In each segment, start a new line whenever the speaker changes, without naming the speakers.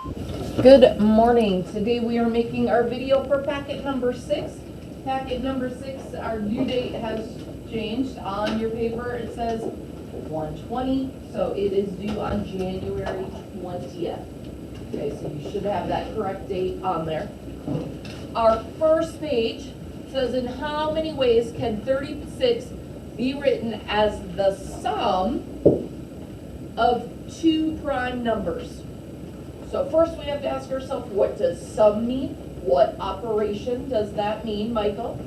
Good morning. Today we are making our video for packet number 6. Packet number 6, our due date has changed. On your paper it says 1/20, so it is due on January 20th. Okay, so you should have that correct date on there. Our first page says, in how many ways can 36 be written as the sum of two prime numbers? So first we have to ask ourselves, what does sum mean? What operation does that mean, Michael?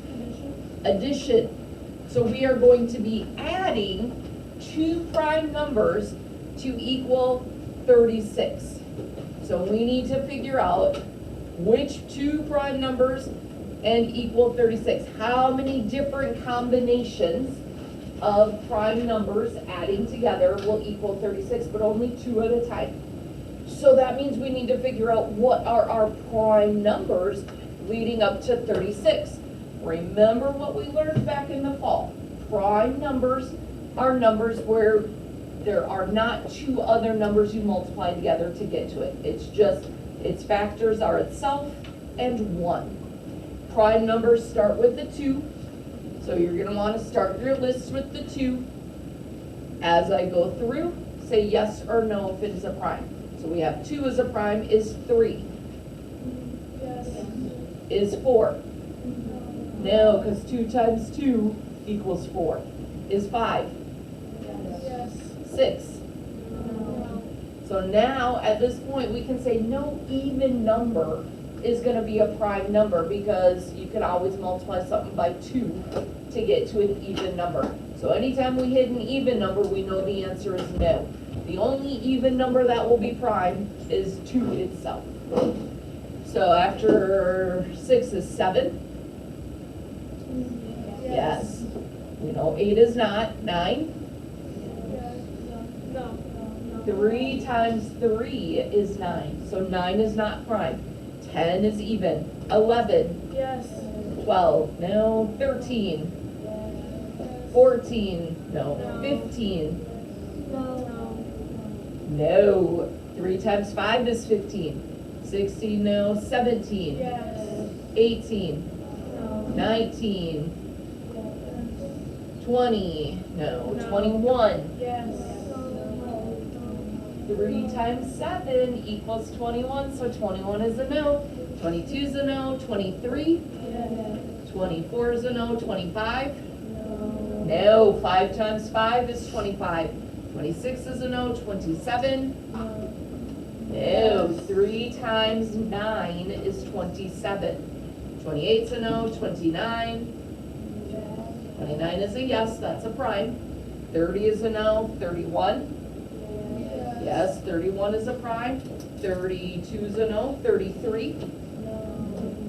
Addition. So we are going to be adding two prime numbers to equal 36. So we need to figure out which two prime numbers and equal 36. How many different combinations of prime numbers adding together will equal 36, but only two at a time. So that means we need to figure out what are our prime numbers leading up to 36. Remember what we learned back in the fall. Prime numbers are numbers where there are not two other numbers you multiply together to get to it. It's just, its factors are itself and 1. Prime numbers start with the 2. So you're going to want to start your list with the 2. As I go through, say yes or no if it is a prime. So we have 2 as a prime. Is 3?
Yes.
Is 4? No, because 2 times 2 equals 4. Is 5?
Yes.
6?
No.
So now, at this point, we can say no even number is going to be a prime number, because you can always multiply something by 2 to get to an even number. So anytime we hit an even number, we know the answer is no. The only even number that will be prime is 2 itself. So after 6 is 7. Yes. We know 8 is not. 9.
No.
3 times 3 is 9. So 9 is not prime. 10 is even. 11.
Yes.
12. No. 13. 14. No. 15.
No.
No. 3 times 5 is 15. 16. No. 17.
Yes.
18.
No.
19. 20. No. 21.
Yes.
3 times 7 equals 21, so 21 is a no. 22 is a no. 23. 24 is a no. 25. No. 5 times 5 is 25. 26 is a no. 27. No. 3 times 9 is 27. 28 is a no. 29. 29 is a yes, that's a prime. 30 is a no. 31. Yes, 31 is a prime. 32 is a no. 33.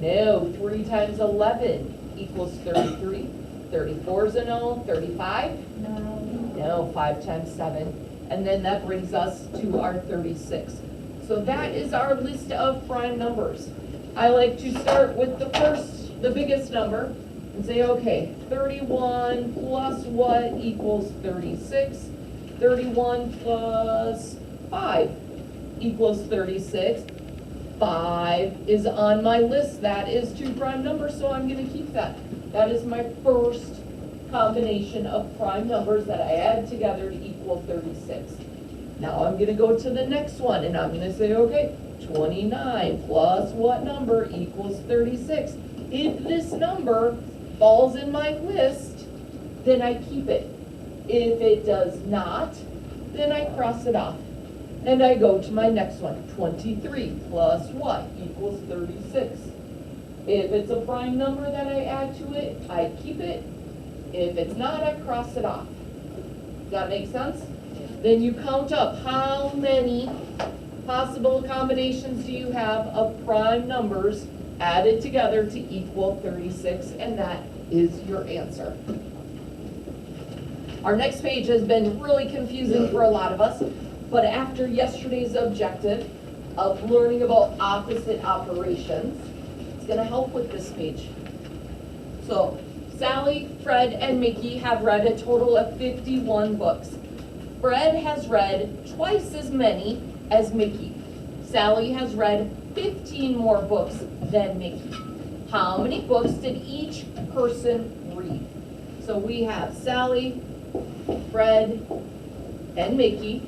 No. 3 times 11 equals 33. 34 is a no. 35. No. 5 times 7. And then that brings us to our 36. So that is our list of prime numbers. I like to start with the biggest number, and say, okay, 31 plus what equals 36? 31 plus 5 equals 36. 5 is on my list. That is two prime numbers, so I'm going to keep that. That is my first combination of prime numbers that I add together to equal 36. Now I'm going to go to the next one, and I'm going to say, okay, 29 plus what number equals 36? If this number falls in my list, then I keep it. If it does not, then I cross it off. And I go to my next one. 23 plus what equals 36? If it's a prime number that I add to it, I keep it. If it's not, I cross it off. Does that make sense? Then you count up how many possible combinations do you have of prime numbers added together to equal 36, and that is your answer. Our next page has been really confusing for a lot of us, but after yesterday's objective of learning about opposite operations, it's going to help with this page. So Sally, Fred, and Mickey have read a total of 51 books. Fred has read twice as many as Mickey. Sally has read 15 more books than Mickey. How many books did each person read? So we have Sally, Fred, and Mickey.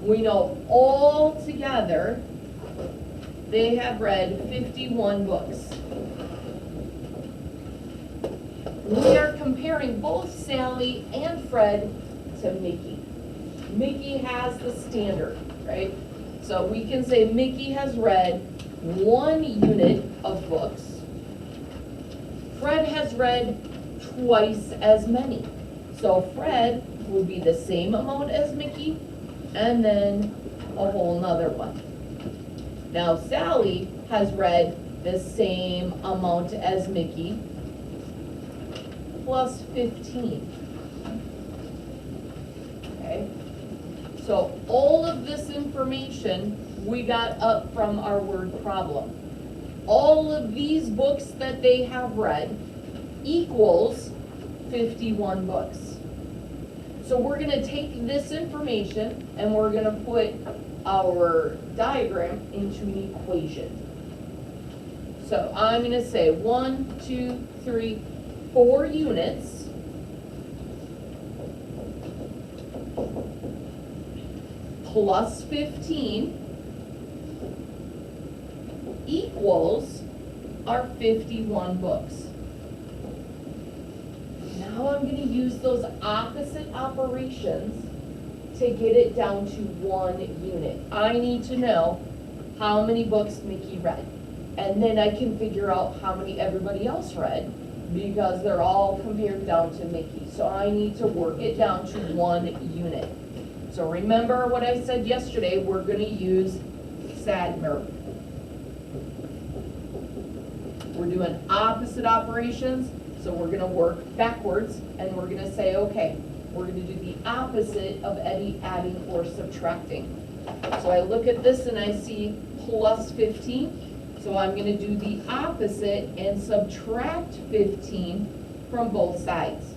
We know all together they have read 51 books. We are comparing both Sally and Fred to Mickey. Mickey has the standard, right? So we can say Mickey has read 1 unit of books. Fred has read twice as many. So Fred will be the same amount as Mickey, and then a whole nother one. Now Sally has read the same amount as Mickey, plus 15. Okay? So all of this information we got up from our word problem. All of these books that they have read equals 51 books. So we're going to take this information and we're going to put our diagram into an equation. So I'm going to say 1, 2, 3, 4 units plus 15 equals our 51 books. Now I'm going to use those opposite operations to get it down to 1 unit. I need to know how many books Mickey read. And then I can figure out how many everybody else read because they're all compared down to Mickey. So I need to work it down to 1 unit. So remember what I said yesterday, we're going to use Sadmer. We're doing opposite operations, so we're going to work backwards, and we're going to say, okay, we're going to do the opposite of any adding or subtracting. So I look at this and I see plus 15, so I'm going to do the opposite and subtract 15 from both sides.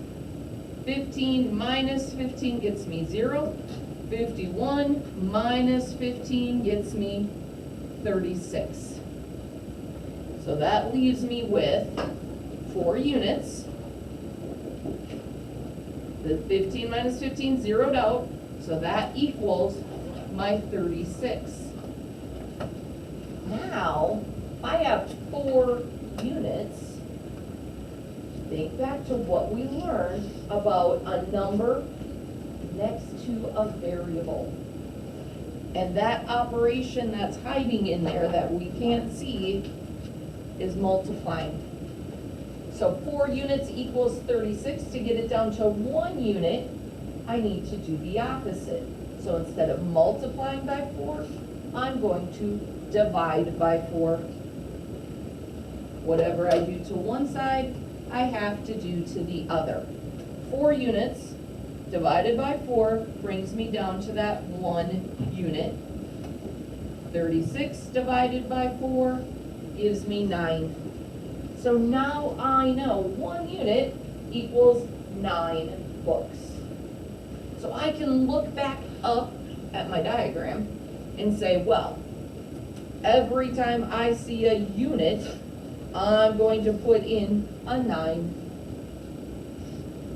15 minus 15 gets me 0. 51 minus 15 gets me 36. So that leaves me with 4 units. The 15 minus 15 zeroed out, so that equals my 36. Now, I have 4 units. Think back to what we learned about a number next to a variable. And that operation that's hiding in there that we can't see is multiplying. So 4 units equals 36. To get it down to 1 unit, I need to do the opposite. So instead of multiplying by 4, I'm going to divide by 4. Whatever I do to one side, I have to do to the other. 4 units divided by 4 brings me down to that 1 unit. 36 divided by 4 gives me 9. So now I know 1 unit equals 9 books. So I can look back up at my diagram and say, well, every time I see a unit, I'm going to put in a 9.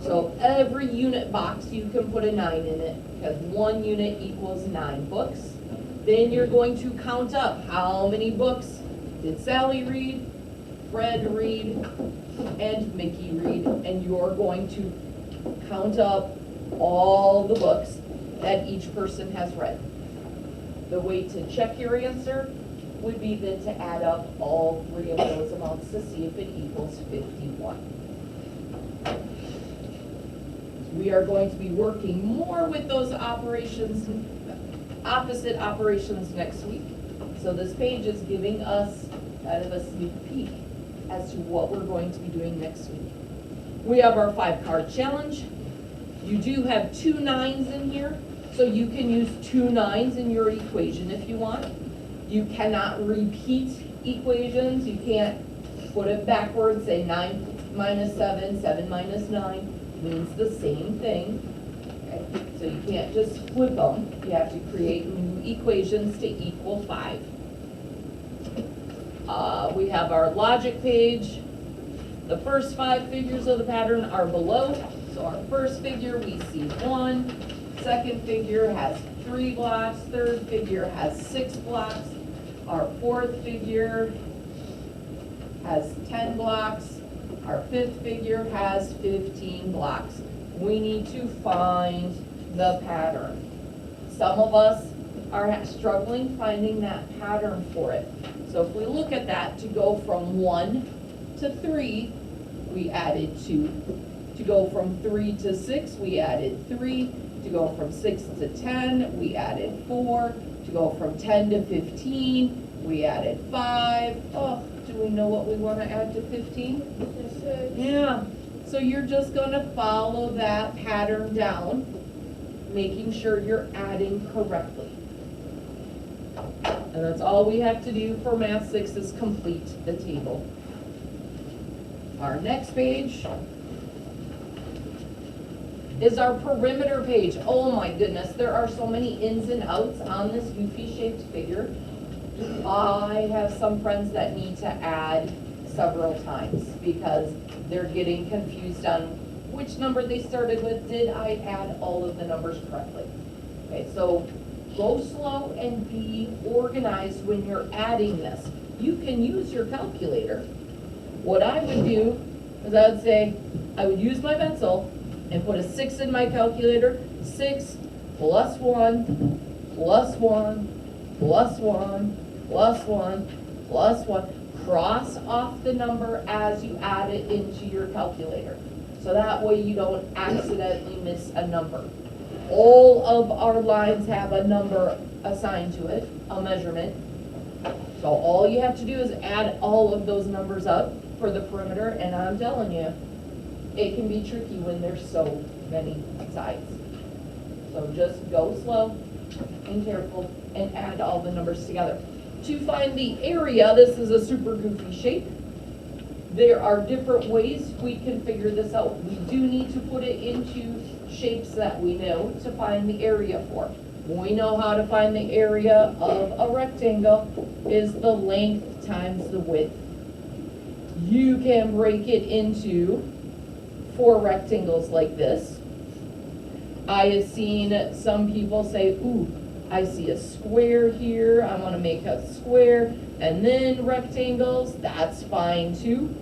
So every unit box, you can put a 9 in it, because 1 unit equals 9 books. Then you're going to count up how many books did Sally read, Fred read, and Mickey read, and you're going to count up all the books that each person has read. The way to check your answer would be then to add up all 3 of those amounts to see if it equals 51. We are going to be working more with those operations, opposite operations next week. So this page is giving us kind of a sneak peek as to what we're going to be doing next week. We have our 5-card challenge. You do have 2 9s in here, so you can use 2 9s in your equation if you want. You cannot repeat equations. You can't put it backwards, say 9 minus 7, 7 minus 9 means the same thing. Okay? So you can't just flip them. You have to create new equations to equal 5. We have our logic page. The first 5 figures of the pattern are below. So our first figure, we see 1. Second figure has 3 blocks. Third figure has 6 blocks. Our fourth figure has 10 blocks. Our fifth figure has 15 blocks. We need to find the pattern. Some of us are struggling finding that pattern for it. So if we look at that, to go from 1 to 3, we added 2. To go from 3 to 6, we added 3. To go from 6 to 10, we added 4. To go from 10 to 15, we added 5. Oh, do we know what we want to add to 15?
6.
Yeah. So you're just going to follow that pattern down, making sure you're adding correctly. And that's all we have to do for Math 6 is complete the table. Our next page is our perimeter page. Oh my goodness, there are so many ins and outs on this goofy shaped figure. I have some friends that need to add several times because they're getting confused on which number they started with. Did I add all of the numbers correctly? Okay, so go slow and be organized when you're adding this. You can use your calculator. What I would do is I would say, I would use my pencil and put a 6 in my calculator. 6 plus 1 plus 1 plus 1 plus 1 plus 1. Cross off the number as you add it into your calculator. So that way you don't accidentally miss a number. All of our lines have a number assigned to it, a measurement. So all you have to do is add all of those numbers up for the perimeter, and I'm telling you, it can be tricky when there's so many sides. So just go slow and careful and add all the numbers together. To find the area, this is a super goofy shape. There are different ways we can figure this out. We do need to put it into shapes that we know to find the area for. We know how to find the area of a rectangle is the length times the width. You can break it into 4 rectangles like this. I have seen some people say, ooh, I see a square here, I want to make a square, and then rectangles. That's fine too.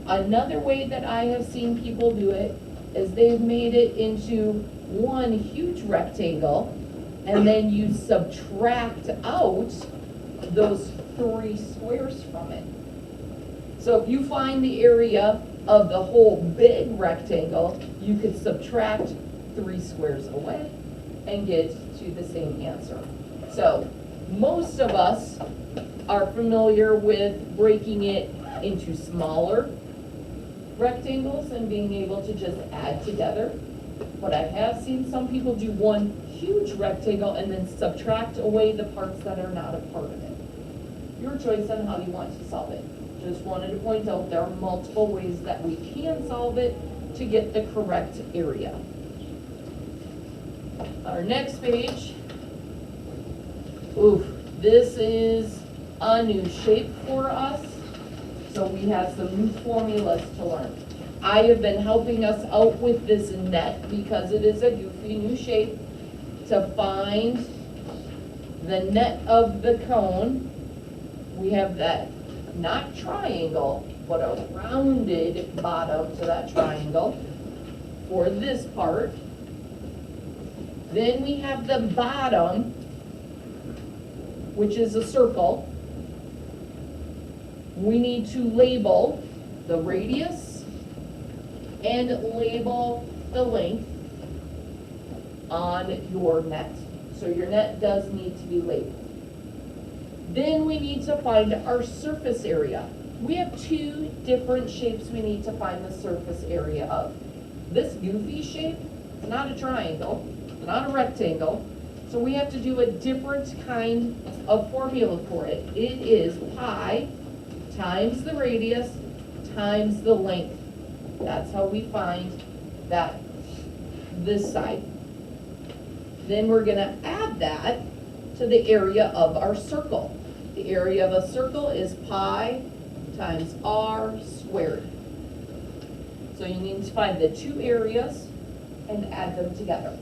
Another way that I have seen people do it is they've made it into one huge rectangle, and then you subtract out those 3 squares from it. So if you find the area of the whole big rectangle, you could subtract 3 squares away and get to the same answer. So most of us are familiar with breaking it into smaller rectangles and being able to just add together. But I have seen some people do one huge rectangle and then subtract away the parts that are not a part of it. Your choice on how you want to solve it. Just wanted to point out there are multiple ways that we can solve it to get the correct area. Our next page, oof, this is a new shape for us, so we have some new formulas to learn. I have been helping us out with this net because it is a goofy new shape to find the net of the cone. We have that not triangle, but a rounded bottom to that triangle for this part. Then we have the bottom, which is a circle. We need to label the radius and label the length on your net. So your net does need to be labeled. Then we need to find our surface area. We have 2 different shapes we need to find the surface area of. This goofy shape is not a triangle, not a rectangle, so we have to do a different kind of formula for it. It is pi times the radius times the length. That's how we find that this side. Then we're gonna add that to the area of our circle. The area of a circle is pi times r squared. So you need to find the two areas and add them together.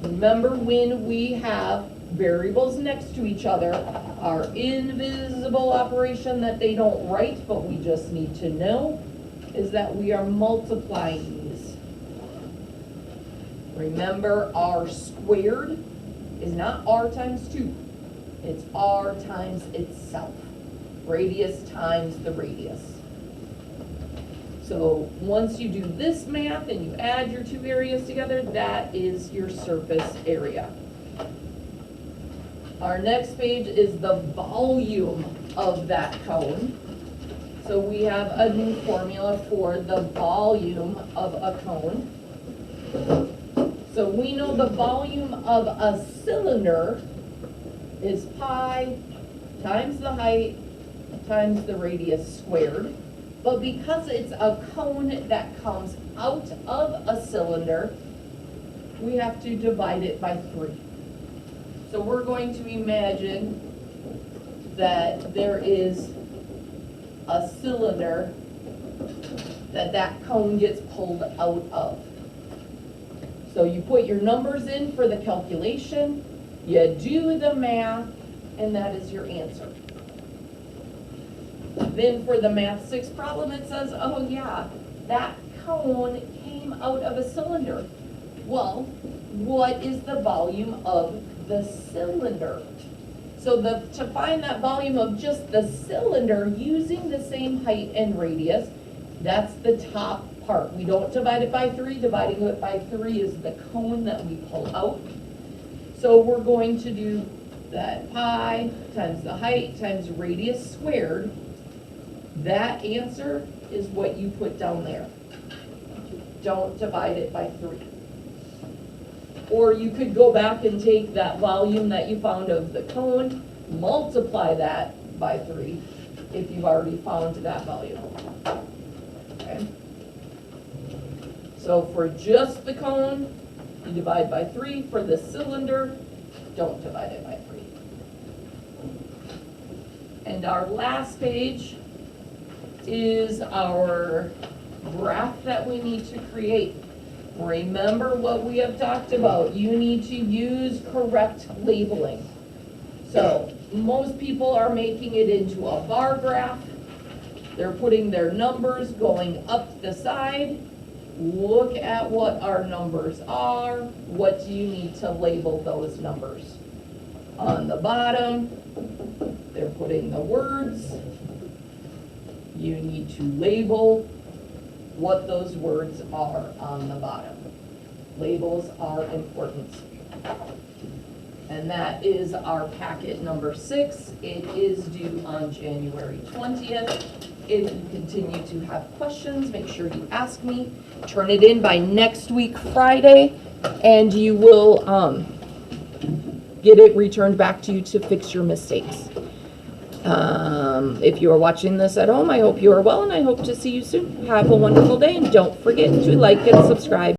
Remember, when we have variables next to each other, our invisible operation that they don't write, but we just need to know, is that we are multiplying these. Remember, r squared is not r times 2. It's r times itself. Radius times the radius. So once you do this math and you add your two areas together, that is your surface area. Our next page is the volume of that cone. So we have a new formula for the volume of a cone. So we know the volume of a cylinder is pi times the height times the radius squared. But because it's a cone that comes out of a cylinder, we have to divide it by 3. So we're going to imagine that there is a cylinder that cone gets pulled out of. So you put your numbers in for the calculation, you do the math, and that is your answer. Then for the Math 6 problem, it says, oh yeah, that cone came out of a cylinder. Well, what is the volume of the cylinder? So to find that volume of just the cylinder using the same height and radius, that's the top part. We don't divide it by 3. Dividing it by 3 is the cone that we pull out. So we're going to do that pi times the height times radius squared. That answer is what you put down there. Don't divide it by 3. Or you could go back and take that volume that you found of the cone, multiply that by 3 if you've already found that volume. Okay? So for just the cone, you divide by 3. For the cylinder, don't divide it by 3. And our last page is our graph that we need to create. Remember what we have talked about. You need to use correct labeling. So most people are making it into a bar graph. They're putting their numbers going up the side. Look at what our numbers are. What do you need to label those numbers? On the bottom, they're putting the words. You need to label what those words are on the bottom. Labels are important. And that is our packet number 6. It is due on January 20th. If you continue to have questions, make sure you ask me. Turn it in by next week, Friday, and you will get it returned back to you to fix your mistakes. If you are watching this at home, I hope you are well, and I hope to see you soon. Have a wonderful day, and don't forget to like and subscribe.